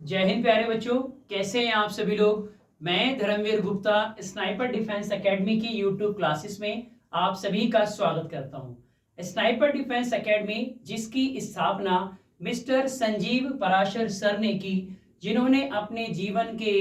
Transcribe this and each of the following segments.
जय हिंद प्यारे बच्चों, कैसे हैं आप सभी लोग। मैं Dharmveer Gupta Sniper Defence Academy की यूट्यूब क्लासेस में आप सभी का स्वागत करता हूं। स्नाइपर डिफेंस एकेडमी जिसकी स्थापना मिस्टर संजीव पराशर सर ने की, जिन्होंने अपने जीवन के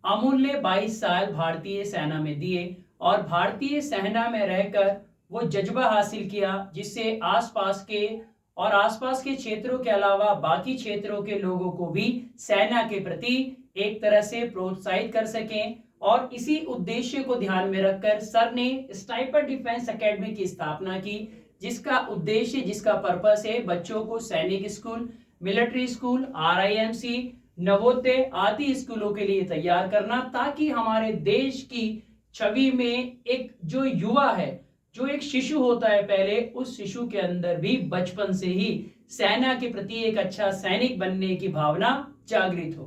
अमूल्य 22 साल भारतीय सेना में दिए और भारतीय सेना में रहकर वो जज्बा हासिल किया जिससे आसपास के क्षेत्रों के अलावा बाकी क्षेत्रों के लोगों को भी सेना के प्रति एक तरह से प्रोत्साहित कर सकें। और इसी उद्देश्य को ध्यान में रखकर सर ने स्नाइपर डिफेंस एकेडमी की स्थापना की, जिसका उद्देश्य, जिसका पर्पस है बच्चों को सैनिक school, military school, RIMC, Navodaya आदि स्कूलों के लिए तैयार करना, ताकि हमारे देश की छवि में एक जो युवा है, जो एक शिशु होता है पहले, उस शिशु के अंदर भी बचपन से ही सेना के प्रति एक अच्छा सैनिक बनने की भावना जागृत हो।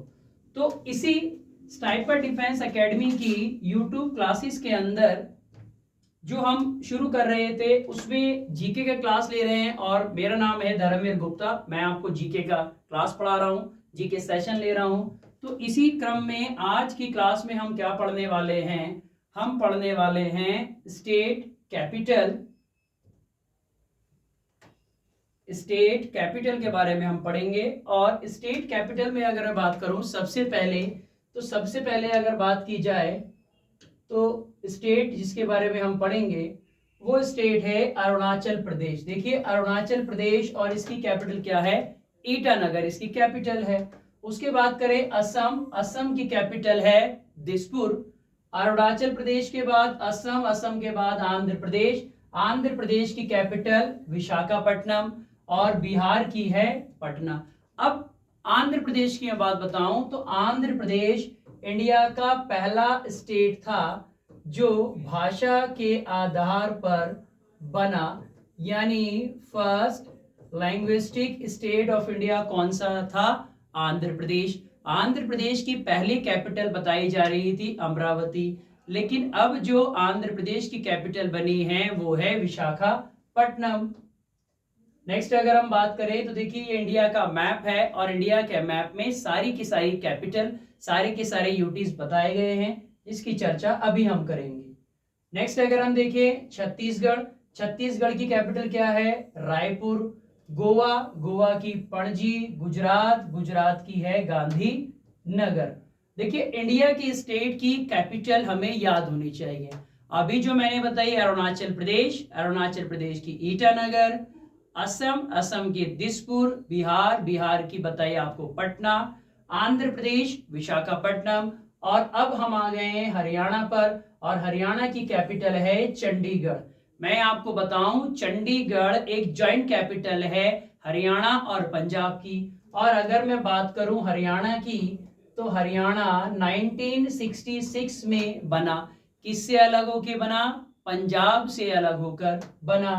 तो इसी स्नाइपर डिफेंस एकेडमी की यूट्यूब क्लासेस के अंदर जो हम शुरू कर रहे थे उसमें जीके का क्लास ले रहे हैं और मेरा नाम है धर्मवीर गुप्ता। मैं आपको जीके का क्लास पढ़ा रहा हूँ, जीके सेशन ले रहा हूँ। तो इसी क्रम में आज की क्लास में हम क्या पढ़ने वाले हैं, हम पढ़ने वाले हैं स्टेट कैपिटल के बारे में हम पढ़ेंगे। और स्टेट कैपिटल में अगर मैं बात करूं, सबसे पहले अगर बात की जाए तो स्टेट जिसके बारे में हम पढ़ेंगे वो स्टेट है अरुणाचल प्रदेश। देखिए अरुणाचल प्रदेश और इसकी कैपिटल क्या है, ईटानगर इसकी कैपिटल है। उसके बाद करें असम, असम की कैपिटल है दिसपुर। अरुणाचल प्रदेश के बाद असम, असम के बाद आंध्र प्रदेश, आंध्र प्रदेश की कैपिटल विशाखापट्टनम और बिहार की है पटना। अब आंध्र प्रदेश की मैं बात बताऊं तो आंध्र प्रदेश इंडिया का पहला स्टेट था जो भाषा के आधार पर बना, यानी first linguistic state of India कौन सा था, आंध्र प्रदेश। आंध्र प्रदेश की पहली कैपिटल बताई जा रही थी अमरावती, लेकिन अब जो आंध्र प्रदेश की कैपिटल बनी है वो है विशाखापट्टनम। नेक्स्ट अगर हम बात करें तो देखिए ये इंडिया का मैप है और इंडिया के मैप में सारी की सारी कैपिटल, सारे के सारे यूटीज बताए गए हैं, इसकी चर्चा अभी हम करेंगे। नेक्स्ट अगर हम देखें छत्तीसगढ़, छत्तीसगढ़ की कैपिटल क्या है, रायपुर। गोवा, गोवा की पणजी। गुजरात, गुजरात की है गांधीनगर। देखिए इंडिया की स्टेट की कैपिटल हमें याद होनी चाहिए। अभी जो मैंने बताई अरुणाचल प्रदेश, अरुणाचल प्रदेश की ईटानगर। असम, असम की दिसपुर। बिहार, बिहार की बताई आपको पटना। आंध्र प्रदेश विशाखापट्टनम। और अब हम आ गए हैं हरियाणा पर और हरियाणा की कैपिटल है चंडीगढ़। मैं आपको बताऊं चंडीगढ़ एक जॉइंट कैपिटल है हरियाणा और पंजाब की। और अगर मैं बात करूं हरियाणा की तो हरियाणा 1966 में बना। किससे अलग होकर बना, पंजाब से अलग होकर बना।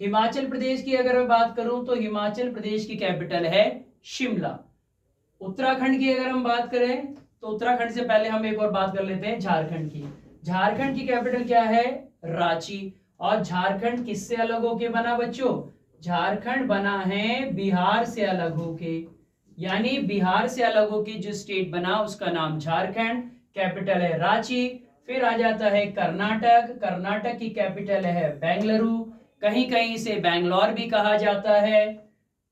हिमाचल प्रदेश की अगर मैं बात करूं तो हिमाचल प्रदेश की कैपिटल है शिमला। उत्तराखंड की अगर हम बात करें तो उत्तराखंड से पहले हम एक और बात कर लेते हैं झारखंड की। झारखंड की कैपिटल क्या है, रांची। और झारखंड किससे अलग होके बना बच्चों, झारखंड बना है बिहार से अलग होके, यानी बिहार से अलग होके जो स्टेट बना उसका नाम झारखंड, कैपिटल है रांची। फिर आ जाता है कर्नाटक, कर्नाटक की कैपिटल है बेंगलुरु, कहीं कहीं इसे बैंगलोर भी कहा जाता है।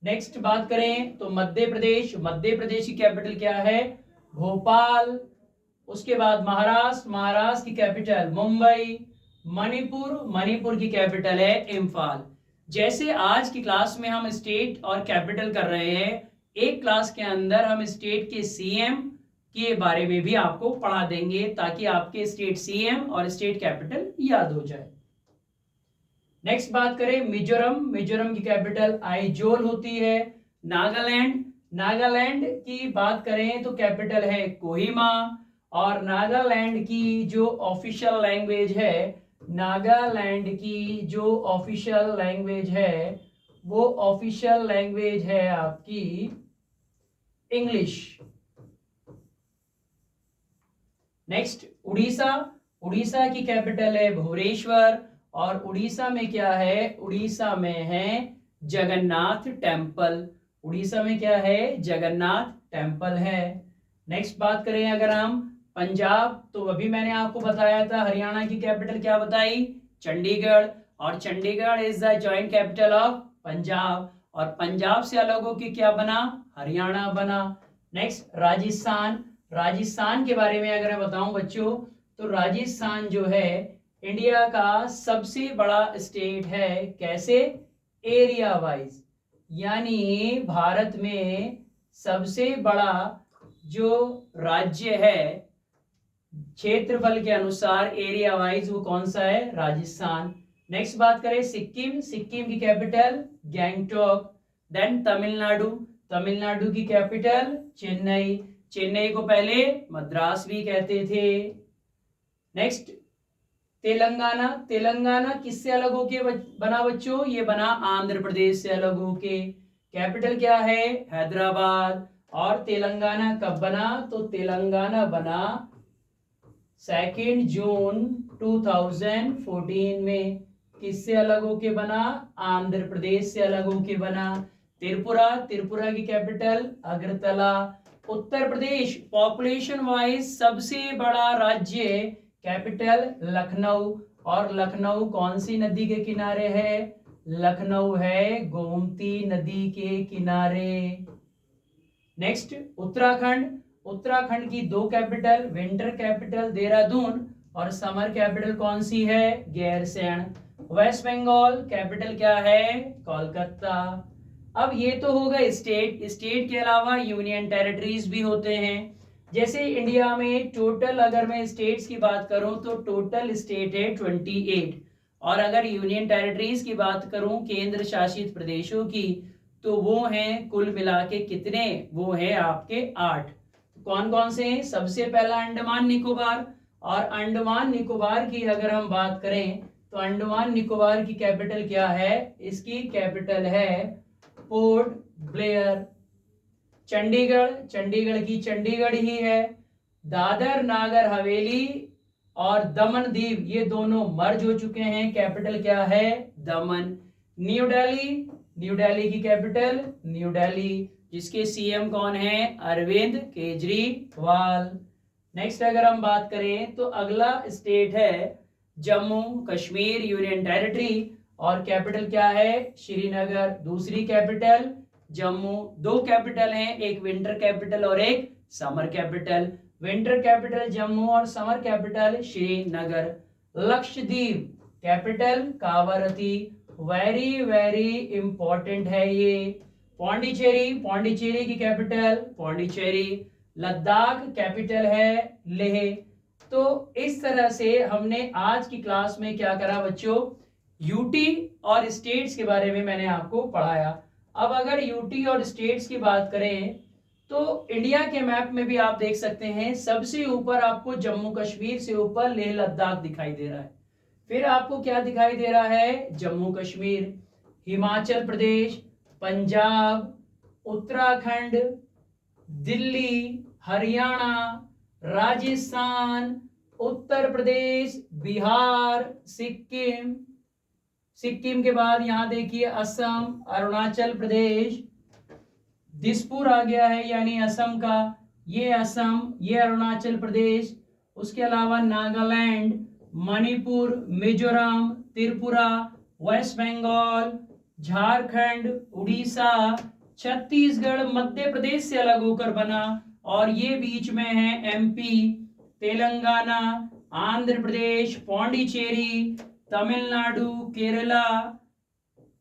नेक्स्ट बात करें तो मध्य प्रदेश, मध्य प्रदेश की कैपिटल क्या है, भोपाल। उसके बाद महाराष्ट्र, महाराष्ट्र की कैपिटल मुंबई। मणिपुर, मणिपुर की कैपिटल है इम्फाल। जैसे आज की क्लास में हम स्टेट और कैपिटल कर रहे हैं, एक क्लास के अंदर हम स्टेट के CM के बारे में भी आपको पढ़ा देंगे ताकि आपके स्टेट CM और स्टेट कैपिटल याद हो जाए। नेक्स्ट बात करें मिजोरम, मिजोरम की कैपिटल आइजोल होती है। नागालैंड, नागालैंड की बात करें तो कैपिटल है कोहिमा। और नागालैंड की जो ऑफिशियल लैंग्वेज है, नागालैंड की जो ऑफिशियल लैंग्वेज है वो ऑफिशियल लैंग्वेज है आपकी इंग्लिश। नेक्स्ट उड़ीसा, उड़ीसा की कैपिटल है भुवनेश्वर। और उड़ीसा में क्या है, उड़ीसा में है जगन्नाथ टेम्पल। उड़ीसा में क्या है, जगन्नाथ टेम्पल है। नेक्स्ट बात करें अगर हम पंजाब, तो अभी मैंने आपको बताया था हरियाणा की कैपिटल क्या बताई, चंडीगढ़, और Chandigarh is the joint capital of Punjab, और पंजाब से अलग होकर क्या बना, हरियाणा बना। नेक्स्ट राजस्थान, राजस्थान के बारे में अगर मैं बताऊं बच्चों, तो राजस्थान जो है इंडिया का सबसे बड़ा स्टेट है। कैसे, एरिया वाइज, यानी भारत में सबसे बड़ा जो राज्य है क्षेत्रफल के अनुसार, एरिया वाइज, वो कौन सा है, राजस्थान। नेक्स्ट बात करें सिक्किम, सिक्किम की कैपिटल गैंगटॉक। देन तमिलनाडु, तमिलनाडु की कैपिटल चेन्नई, चेन्नई को पहले मद्रास भी कहते थे। नेक्स्ट तेलंगाना, तेलंगाना किससे अलग होके बना बच्चों, ये बना आंध्र प्रदेश से अलग होके। कैपिटल क्या है, हैदराबाद। और तेलंगाना कब बना, तो तेलंगाना बना 2 जून 2014 में। किससे अलग होके बना, आंध्र प्रदेश से अलग होके बना। त्रिपुरा, त्रिपुरा की capital Agartala. Uttar Pradesh population wise सबसे बड़ा राज्य, कैपिटल लखनऊ, और लखनऊ कौन सी नदी के किनारे है, लखनऊ है गोमती नदी के किनारे। नेक्स्ट उत्तराखंड, उत्तराखंड की 2 कैपिटल, विंटर कैपिटल देहरादून, और समर कैपिटल कौन सी है, गैरसैंण। वेस्ट बंगाल कैपिटल क्या है, कोलकाता। अब ये तो होगा स्टेट, स्टेट के अलावा यूनियन टेरिटरीज भी होते हैं। जैसे इंडिया में टोटल अगर मैं स्टेट्स की बात करूं तो टोटल स्टेट है 28, और अगर यूनियन टेरिटरीज की बात करूं केंद्र शासित प्रदेशों की, तो वो हैं कुल मिला के कितने, वो है आपके 8। कौन कौन से हैं, सबसे पहला अंडमान निकोबार, और अंडमान निकोबार की अगर हम बात करें तो अंडमान निकोबार की कैपिटल क्या है, इसकी कैपिटल है पोर्ट ब्लेयर। चंडीगढ़, चंडीगढ़ की चंडीगढ़ ही है। दादर नागर हवेली और दमन दीव ये दोनों मर्ज हो चुके हैं, कैपिटल क्या है, दमन। न्यू दिल्ली, न्यू दिल्ली की कैपिटल न्यू दिल्ली, जिसके सीएम कौन है, अरविंद केजरीवाल। नेक्स्ट अगर हम बात करें तो अगला स्टेट है जम्मू कश्मीर यूनियन टेरिटरी, और कैपिटल क्या है, श्रीनगर। दूसरी कैपिटल जम्मू। 2 कैपिटल हैं, एक विंटर कैपिटल और एक summer capital. Winter capital Jammu और summer capital Srinagar. Lakshadweep capital Kavaratti, very very important है ये। पौंडीचेरी, पौंडीचेरी की कैपिटल पौंडीचेरी। लद्दाख कैपिटल है लेह। तो इस तरह से हमने आज की क्लास में क्या करा बच्चों, यूटी और स्टेट्स के बारे में मैंने आपको पढ़ाया। अब अगर यूटी और स्टेट्स की बात करें तो इंडिया के मैप में भी आप देख सकते हैं, सबसे ऊपर आपको जम्मू कश्मीर से ऊपर लेह लद्दाख दिखाई दे रहा है। फिर आपको क्या दिखाई दे रहा है, जम्मू कश्मीर, हिमाचल प्रदेश, पंजाब, उत्तराखंड, दिल्ली, हरियाणा, राजस्थान, उत्तर प्रदेश, बिहार, सिक्किम। सिक्किम के बाद यहां देखिए असम, अरुणाचल प्रदेश, दिसपुर आ गया है यानी असम का, ये असम, ये अरुणाचल प्रदेश। उसके अलावा नागालैंड, मणिपुर, मिजोरम, त्रिपुरा, वेस्ट बंगाल, झारखंड, उड़ीसा, छत्तीसगढ़ मध्य प्रदेश से अलग होकर बना, और ये बीच में है एमपी, तेलंगाना, आंध्र प्रदेश, पौंडीचेरी, तमिलनाडु, केरला,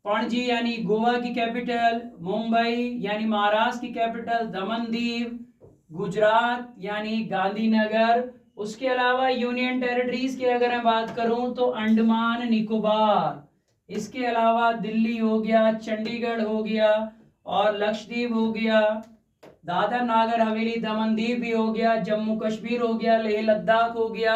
पणजी यानी गोवा की कैपिटल, मुंबई यानी महाराष्ट्र की कैपिटल, दमन दीव, गुजरात यानी गांधीनगर। उसके अलावा यूनियन टेरिटरीज की अगर मैं बात करूं तो अंडमान निकोबार, इसके अलावा दिल्ली हो गया, चंडीगढ़ हो गया, और लक्षद्वीप हो गया, दादर नागर हवेली दमन दीव भी हो गया, जम्मू कश्मीर हो गया, लेह लद्दाख हो गया।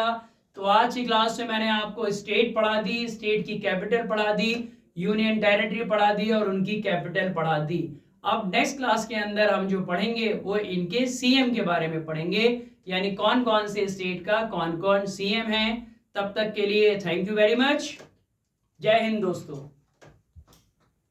तो आज की क्लास में मैंने आपको स्टेट पढ़ा दी, स्टेट की कैपिटल पढ़ा दी, यूनियन टेरिटरी पढ़ा दी और उनकी कैपिटल पढ़ा दी। अब नेक्स्ट क्लास के अंदर हम जो पढ़ेंगे वो इनके सीएम के बारे में पढ़ेंगे, यानी कौन कौन से स्टेट का कौन कौन सीएम है। तब तक के लिए थैंक यू वेरी मच। जय हिंद दोस्तों।